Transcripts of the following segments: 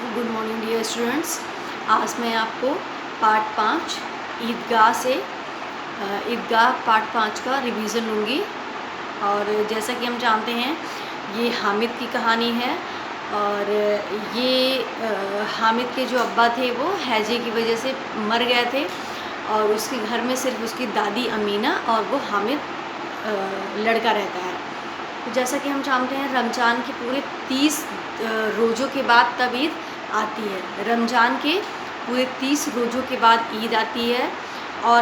Good morning dear students. आज मैं आपको पार्ट 5 ईदगाह पार्ट 5 का रिवीजन लूँगी। और जैसा कि हम जानते हैं ये हामिद की कहानी है। और ये हामिद के जो अब्बा थे वो हैजे की वजह से मर गए थे और उसके घर में सिर्फ उसकी दादी अमीना और वो हामिद लड़का रहता है। तो जैसा कि हम जानते हैं रमज़ान के पूरे 30 रोज़ों के बाद तब ईद आती है। रमज़ान के पूरे 30 रोज़ों के बाद ईद आती है। और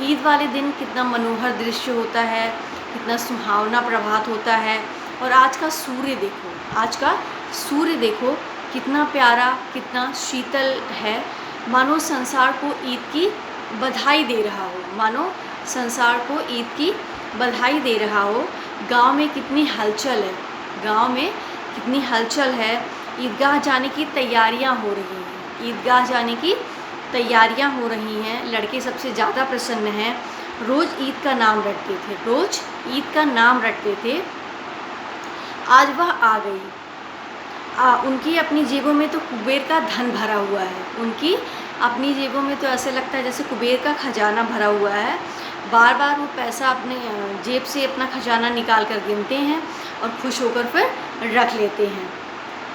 ईद वाले दिन कितना मनोहर दृश्य होता है, कितना सुहावना प्रभात होता है। और आज का सूर्य देखो कितना प्यारा, कितना शीतल है, मानो संसार को ईद की बधाई दे रहा हो, मानो संसार को ईद की बधाई दे रहा हो। गांव में कितनी हलचल है, गांव में कितनी हलचल है। ईदगाह जाने की तैयारियां हो रही हैं, ईदगाह जाने की तैयारियां हो रही हैं। लड़के सबसे ज़्यादा प्रसन्न हैं। रोज़ ईद का नाम रटते थे, रोज़ ईद का नाम रटते थे। आज वह आ गई। उनकी अपनी जेबों में तो कुबेर का धन भरा हुआ है, उनकी अपनी जेबों में तो ऐसे लगता है जैसे कुबेर का खजाना भरा हुआ है। बार बार वो पैसा अपने जेब से अपना खजाना निकाल कर गिनते हैं और खुश होकर फिर रख लेते हैं।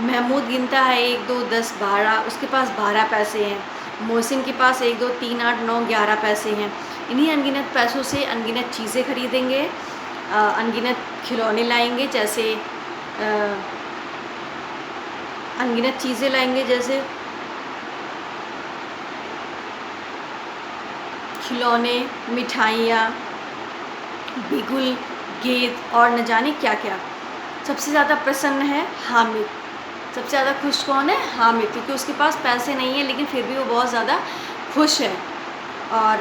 महमूद गिनता है 1 2 10 12, उसके पास 12 पैसे हैं। मोहसिन के पास 1 2 3 8 9 11 पैसे हैं। इन्हीं अनगिनत पैसों से अनगिनत चीज़ें खरीदेंगे, अनगिनत खिलौने लाएंगे, जैसे अनगिनत चीज़ें लाएंगे जैसे खिलौने, मिठाइयाँ, बिगुल, गेंद और न जाने क्या क्या। सबसे ज़्यादा प्रसन्न है हामिद। सबसे ज़्यादा खुश कौन है? हामिद, क्योंकि उसके पास पैसे नहीं है लेकिन फिर भी वो बहुत ज़्यादा खुश है। और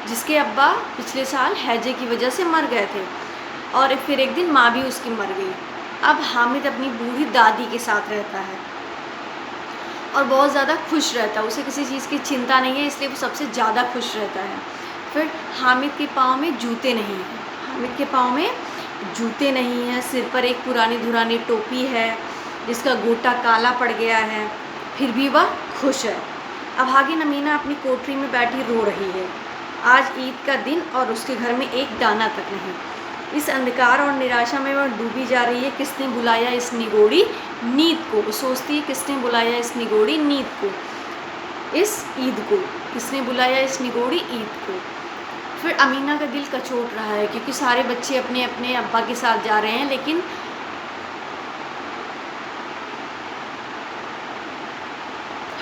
जिसके अब्बा पिछले साल हैजे की वजह से मर गए थे और फिर एक दिन माँ भी उसकी मर गई। अब हामिद अपनी बूढ़ी दादी के साथ रहता है और बहुत ज़्यादा खुश रहता है। उसे किसी चीज़ की चिंता नहीं है, इसलिए वो सबसे ज़्यादा खुश रहता है। फिर हामिद के पाँव में जूते नहीं हैं, हामिद के पाँव में जूते नहीं हैं। सिर पर एक पुरानी धुरानी टोपी है जिसका गोटा काला पड़ गया है, फिर भी वह खुश है। अभागिन अमीना अपनी कोठरी में बैठी रो रही है। आज ईद का दिन और उसके घर में एक दाना तक नहीं। इस अंधकार और निराशा में वह डूबी जा रही है। किसने बुलाया इस निगोड़ी नींद को? वो सोचती है किसने बुलाया इस निगोड़ी नींद को, इस ईद को, किसने बुलाया इस निगोड़ी ईद को। फिर अमीना का दिल कचोट रहा है क्योंकि सारे बच्चे अपने अपने अब्बा के साथ जा रहे हैं, लेकिन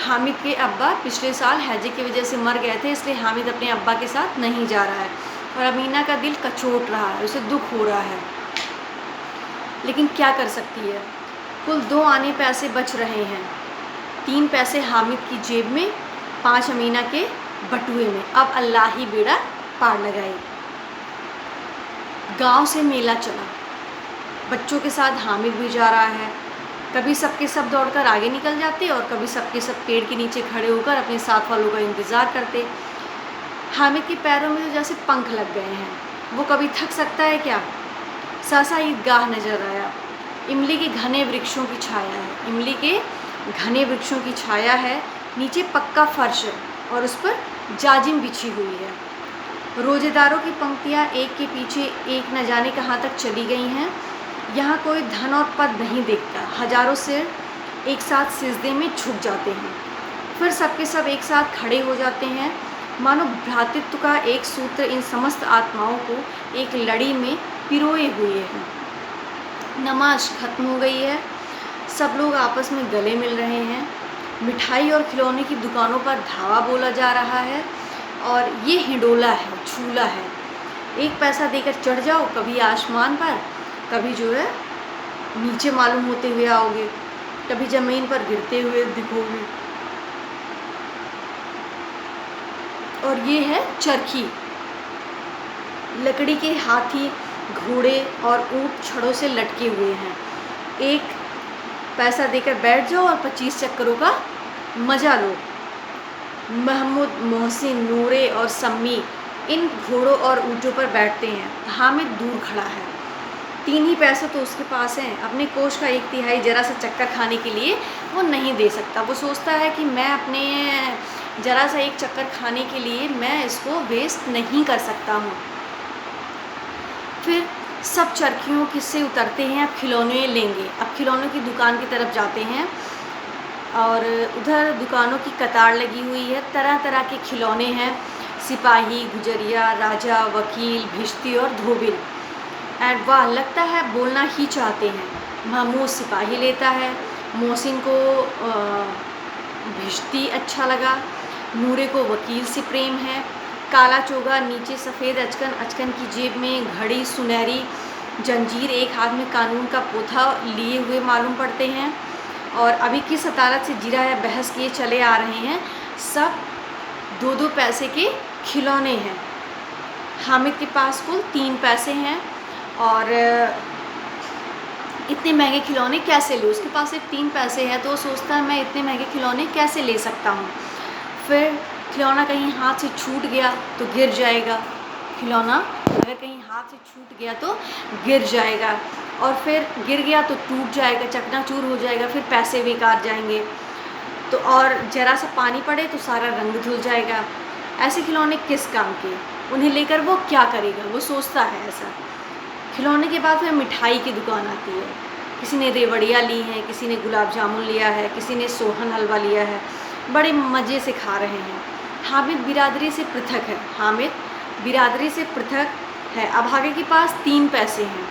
हामिद के अब्बा पिछले साल हैजे की वजह से मर गए थे, इसलिए हामिद अपने अब्बा के साथ नहीं जा रहा है। और अमीना का दिल कचोट रहा है, उसे दुख हो रहा है, लेकिन क्या कर सकती है। कुल 2 आने पैसे बच रहे हैं, 3 पैसे हामिद की जेब में, 5 अमीना के बटुए में। अब अल्लाह ही बेड़ा पार लगाए। गांव से मेला चला, बच्चों के साथ हामिद भी जा रहा है। कभी सबके सब दौड़कर आगे निकल जाते और कभी सबके सब पेड़ के नीचे खड़े होकर अपने साथ वालों का इंतज़ार करते। हामिद के पैरों में तो जैसे पंख लग गए हैं, वो कभी थक सकता है क्या। सहसा ईदगाह नजर आया। इमली के घने वृक्षों की छाया है, इमली के घने वृक्षों की छाया है। नीचे पक्का फर्श है और उस पर जाजिम बिछी हुई है। रोजेदारों की पंक्तियाँ एक के पीछे एक न जाने कहाँ तक चली गई हैं। यहाँ कोई धन और पद नहीं देखता। हजारों सिर एक साथ सिजदे में झुक जाते हैं, फिर सबके सब एक साथ खड़े हो जाते हैं, मानो भ्रातृत्व का एक सूत्र इन समस्त आत्माओं को एक लड़ी में पिरोए हुए है। नमाज खत्म हो गई है, सब लोग आपस में गले मिल रहे हैं। मिठाई और खिलौने की दुकानों पर धावा बोला जा रहा है और ये हिंडोला है, झूला है। 1 पैसा देकर चढ़ जाओ, कभी आसमान पर, कभी जो है नीचे मालूम होते हुए आओगे, कभी ज़मीन पर गिरते हुए दिखोगे। और ये है चरखी। लकड़ी के हाथी, घोड़े और ऊँट छड़ों से लटके हुए हैं। 1 पैसा देकर बैठ जाओ और 25 चक्करों का मज़ा लो। महमूद, मोहसिन, नूरे और सम्मी इन घोड़ों और ऊँटों पर बैठते हैं। हामिद दूर खड़ा है। 3 ही पैसे तो उसके पास हैं, अपने कोष का 1/3 ज़रा सा चक्कर खाने के लिए वो नहीं दे सकता। वो सोचता है कि मैं अपने ज़रा सा एक चक्कर खाने के लिए मैं इसको वेस्ट नहीं कर सकता हूँ। फिर सब चरखियों किससे उतरते हैं, अब खिलौने लेंगे। अब खिलौनों की दुकान की तरफ जाते हैं और उधर दुकानों की कतार लगी हुई है, तरह तरह के खिलौने हैं, सिपाही, गुजरिया, राजा, वकील, भिश्ती और धोबिल। एंड वाह, लगता है बोलना ही चाहते हैं। महमूद सिपाही लेता है, मोहसिन को भिश्ती अच्छा लगा, नूरे को वकील से प्रेम है। काला चोगा, नीचे सफ़ेद अचकन, अचकन की जेब में घड़ी, सुनहरी जंजीर, एक हाथ में कानून का पोथा लिए हुए मालूम पड़ते हैं। और अभी किस अदालत से जिरा या बहस किए चले आ रहे हैं, सब 2-2 पैसे के खिलौने हैं। हामिद के पास कुल 3 पैसे हैं और इतने महंगे खिलौने कैसे ले। उसके पास सिर्फ 3 पैसे हैं तो वो सोचता है मैं इतने महंगे खिलौने कैसे ले सकता हूँ। फिर खिलौना कहीं हाथ से छूट गया तो गिर जाएगा, खिलौना अगर कहीं हाथ से छूट गया तो गिर जाएगा, और फिर गिर गया तो टूट जाएगा, चकनाचूर हो जाएगा, फिर पैसे बेकार जाएंगे। तो और ज़रा सा पानी पड़े तो सारा रंग धुल जाएगा। ऐसे खिलौने किस काम के, उन्हें लेकर वो क्या करेगा, वो सोचता है ऐसा। खिलौने के बाद फिर मिठाई की दुकान आती है। किसी ने रेवड़ियाँ ली हैं, किसी ने गुलाब जामुन लिया है, किसी ने सोहन हलवा लिया है, बड़े मज़े से खा रहे हैं। हामिद बिरादरी से पृथक है, हामिद बिरादरी से पृथक है। अभागे के पास 3 पैसे हैं,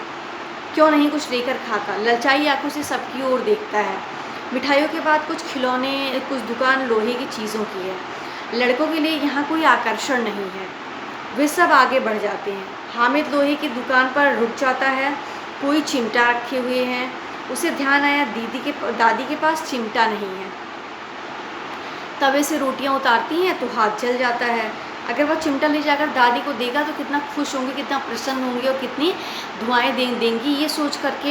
क्यों नहीं कुछ लेकर खाता, ललचाई आंखों से सबकी ओर देखता है। मिठाइयों के बाद कुछ खिलौने, कुछ दुकान लोहे की चीज़ों की है। लड़कों के लिए यहाँ कोई आकर्षण नहीं है, वे सब आगे बढ़ जाते हैं। हामिद लोहे की दुकान पर रुक जाता है, कोई चिमटा रखे हुए हैं। उसे ध्यान आया दादी के पास चिमटा नहीं है। तवे से रोटियां उतारती हैं तो हाथ जल जाता है। अगर वह चिमटा ले जाकर दादी को देगा तो कितना खुश होंगे, कितना प्रसन्न होंगे और कितनी दुआएं देंगी। ये सोच करके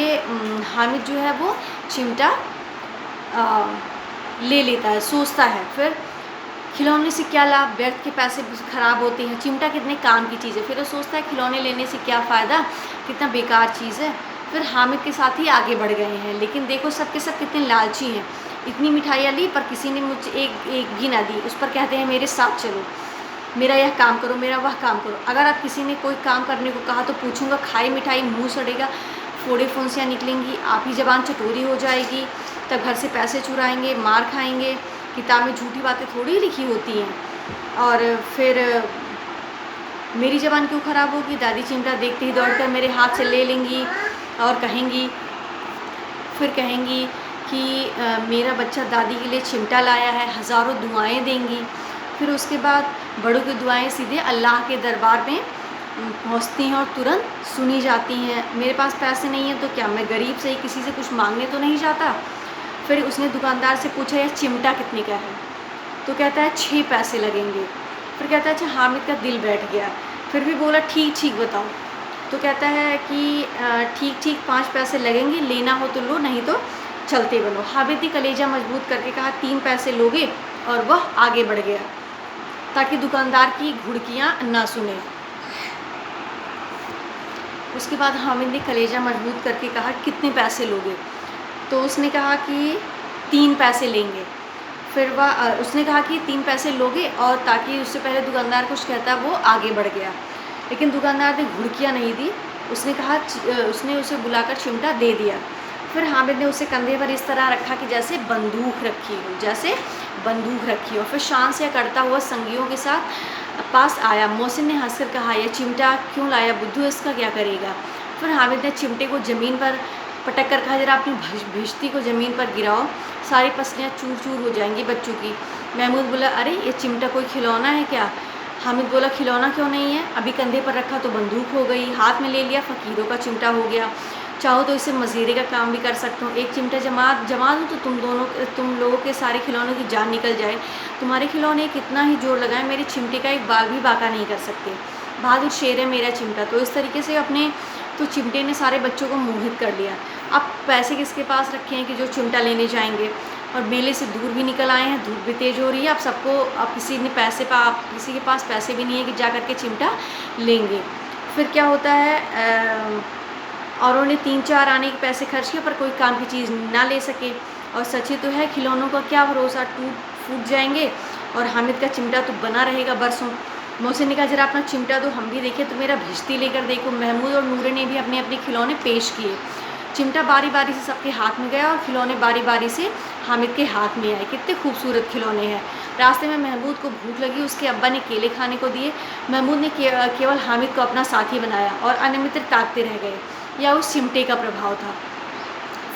हामिद जो है वो चिमटा ले लेता है, सोचता है। फिर खिलौने से क्या लाभ, व्यर्थ के पैसे ख़राब होते हैं, चिमटा कितने काम की चीज़ है। फिर वो सोचता है खिलौने लेने से क्या फ़ायदा, कितना बेकार चीज़ है। फिर हामिद के साथ ही आगे बढ़ गए हैं, लेकिन देखो सब के सब कितने लालची हैं। इतनी मिठाइयाँ ली पर किसी ने मुझे एक भी ना दी। उस पर कहते हैं मेरे साथ चलो, मेरा यह काम करो, मेरा वह काम करो। अगर आप किसी ने कोई काम करने को कहा तो पूछूंगा, खाई मिठाई मुँह सड़ेगा, फोड़े फुंसियाँ निकलेंगी, आप ही ज़बान चटोरी हो जाएगी, तब घर से पैसे चुराएंगे, मार खाएंगे। किताब में झूठी बातें थोड़ी लिखी होती हैं। और फिर मेरी ज़बान क्यों ख़राब होगी, दादी चिमटा देखते ही दौड़कर मेरे हाथ से ले लेंगी और कहेंगी कि मेरा बच्चा दादी के लिए चिमटा लाया है, हज़ारों दुआएं देंगी। फिर उसके बाद बड़ों की दुआएं सीधे अल्लाह के दरबार में पहुंचती हैं और तुरंत सुनी जाती हैं। मेरे पास पैसे नहीं हैं तो क्या, मैं गरीब से ही किसी से कुछ मांगने तो नहीं जाता। फिर उसने दुकानदार से पूछा यह चिमटा कितने का है, तो कहता है 6 पैसे लगेंगे। फिर कहता है अच्छा, हामिद का दिल बैठ गया। फिर भी बोला ठीक बताओ, तो कहता है कि ठीक 5 पैसे लगेंगे, लेना हो तो लो, नहीं तो चलते बनो। हामिद ने कलेजा मजबूत करके कहा 3 पैसे लोगे, और वह आगे बढ़ गया ताकि दुकानदार की घुड़कियाँ ना सुने। उसके बाद हामिद ने कलेजा मजबूत करके कहा कितने पैसे लोगे, तो उसने कहा कि 3 पैसे लेंगे। फिर उसने कहा कि 3 पैसे लोगे, और ताकि उससे पहले दुकानदार कुछ कहता वो आगे बढ़ गया। लेकिन दुकानदार ने घुड़कियाँ नहीं दी, उसने उसे बुलाकर चिमटा दे दिया। फिर हामिद ने उसे कंधे पर इस तरह रखा कि जैसे बंदूक रखी हो। फिर शान से अकड़ता हुआ संगियों के साथ पास आया। मोहसिन ने हंसकर कहा यह चिमटा क्यों लाया बुद्धू, इसका क्या करेगा। फिर हामिद ने चिमटे को ज़मीन पर पटक कर कहा जरा अपनी भिश्ती को ज़मीन पर गिराओ, सारी पसलियाँ चूर चूर हो जाएंगी बच्चों की। महमूद बोला अरे ये चिमटा कोई खिलौना है क्या। हामिद बोला खिलौना क्यों नहीं है, अभी कंधे पर रखा तो बंदूक हो गई, हाथ में ले लिया फ़कीरों का चिमटा हो गया। चाहो तो इसे मज़ीरे का काम भी कर सकता हूँ, एक चिमटा जमा दूँ तो तुम लोगों के सारे खिलौनों की जान निकल जाए। तुम्हारे खिलौने कितना ही जोर लगाए, मेरे चिमटे का एक बाल भी बाका नहीं कर सकते। बहादुर शेर है मेरा चिमटा। तो इस तरीके से तो चिमटे ने सारे बच्चों को मोहित कर लिया। अब पैसे किसके पास रखे हैं कि जो चिमटा लेने जाएंगे, और मेले से दूर भी निकल आए हैं, धूप भी तेज़ हो रही है। अब किसी के पास पैसे भी नहीं है कि जा कर के चिमटा लेंगे। फिर क्या होता है, और उन्होंने 3-4 आने के पैसे खर्च किए पर कोई काम की चीज़ ना ले सके। और सच ही तो है, खिलौनों का क्या भरोसा, टूट फूट जाएंगे और हामिद का चिमटा तो बना रहेगा बरसों। मौसी ने कहा जरा अपना चिमटा दो हम भी देखें, तो मेरा भिश्ती लेकर देखो। महमूद और नूरे ने भी अपने अपने खिलौने पेश किए। चिमटा बारी बारी से सबके हाथ में गया और खिलौने बारी बारी से हामिद के हाथ में आए। कितने खूबसूरत खिलौने हैं। रास्ते में महमूद को भूख लगी, उसके अब्बा ने केले खाने को दिए। महमूद ने केवल हामिद को अपना साथी बनाया और अन्य मित्र ताकते रह गए। यह उस चिमटे का प्रभाव था।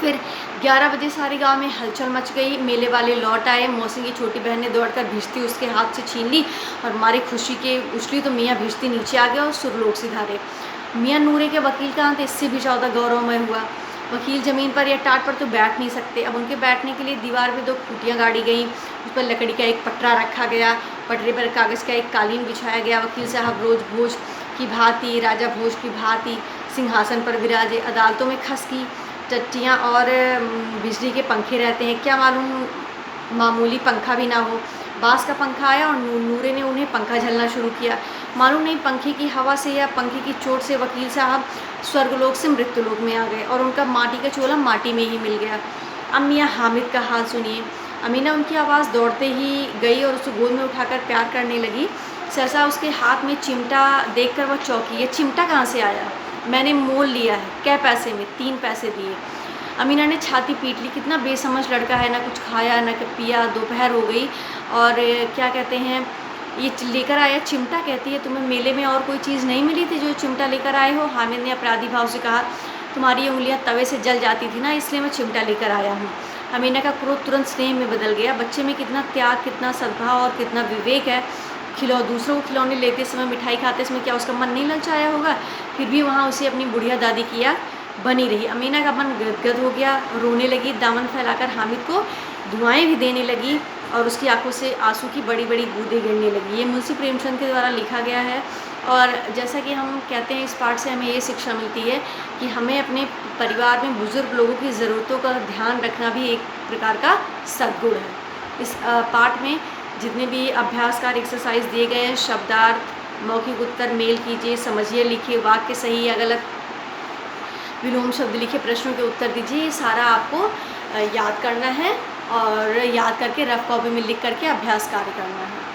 फिर 11 बजे सारे गांव में हलचल मच गई। मेले वाले लौट आए। मौसी की छोटी बहन ने दौड़कर भिश्ती उसके हाथ से छीन ली और मारी खुशी के उछली तो मियाँ भिश्ती नीचे आ गया और सुरलोक सिधारे। मियाँ नूरे के वकील कहाँ थे, इससे भी ज़्यादा गौरवमय हुआ। वकील ज़मीन पर या टाट पर तो बैठ नहीं सकते। अब उनके बैठने के लिए दीवार पे 2 खूंटियाँ गाड़ी गईं, उस पर लकड़ी का एक पटरा रखा गया, पटरे पर कागज़ का एक कालीन बिछाया गया। वकील साहब रोज़ भोज की भांति, राजा भोज की भांति सिंहासन पर विराजे। अदालतों में खस की टट्टियाँ और बिजली के पंखे रहते हैं, क्या मालूम मामूली पंखा भी ना हो। बाँस का पंखा आया और नूरे ने उन्हें पंखा झलना शुरू किया। मालूम नहीं पंखे की हवा से या पंखे की चोट से वकील साहब स्वर्गलोक से मृत्युलोक में आ गए और उनका माटी का चोला माटी में ही मिल गया। अब मियाँ हामिद का हाल सुनिए। अमीना उनकी आवाज़ दौड़ते ही गई और उसे गोद में उठाकर प्यार करने लगी। सहसा उसके हाथ में चिमटा देखकर वह चौंकी। ये चिमटा कहाँ से आया? मैंने मोल लिया है। कै पैसे में? 3 पैसे दिए। अमीना ने छाती पीट ली। कितना बेसमझ लड़का है, ना कुछ खाया ना पिया। दोपहर हो गई और क्या कहते हैं ये लेकर आया चिमटा। कहती है तुम्हें मेले में और कोई चीज़ नहीं मिली थी जो चिमटा लेकर आए हो? हामिद ने अपराधी भाव से कहा। तुम्हारी उंगलियां तवे से जल जाती थी ना, इसलिए मैं चिमटा लेकर आया हूँ। अमीना का क्रोध तुरंत स्नेह में बदल गया। बच्चे में कितना त्याग, कितना सद्भाव और कितना विवेक है। दूसरों को खिलौने लेते समय, मिठाई खाते समय क्या उसका मन नहीं ललचाया होगा? फिर भी वहाँ उसे अपनी बुढ़िया दादी की याद बनी रही। अमीना का मन गदगद हो गया, रोने लगी। दामन फैलाकर हामिद को दुआएं भी देने लगी और उसकी आंखों से आंसू की बड़ी बड़ी बूंदें गिरने लगी। ये मुंशी प्रेमचंद के द्वारा लिखा गया है। और जैसा कि हम कहते हैं, इस पाठ से हमें ये शिक्षा मिलती है कि हमें अपने परिवार में बुज़ुर्ग लोगों की ज़रूरतों का ध्यान रखना भी एक प्रकार का सद्गुण है। इस पाठ में जितने भी अभ्यासकार एक्सरसाइज दिए गए हैं, शब्दार्थ, मौखिक उत्तर मेल कीजिए, समझिए, लिखिए, वाक्य सही या गलत, विलोम शब्द लिखे, प्रश्नों के उत्तर दीजिए, ये सारा आपको याद करना है और याद करके रफ कॉपी में लिख करके अभ्यास कार्य करना है।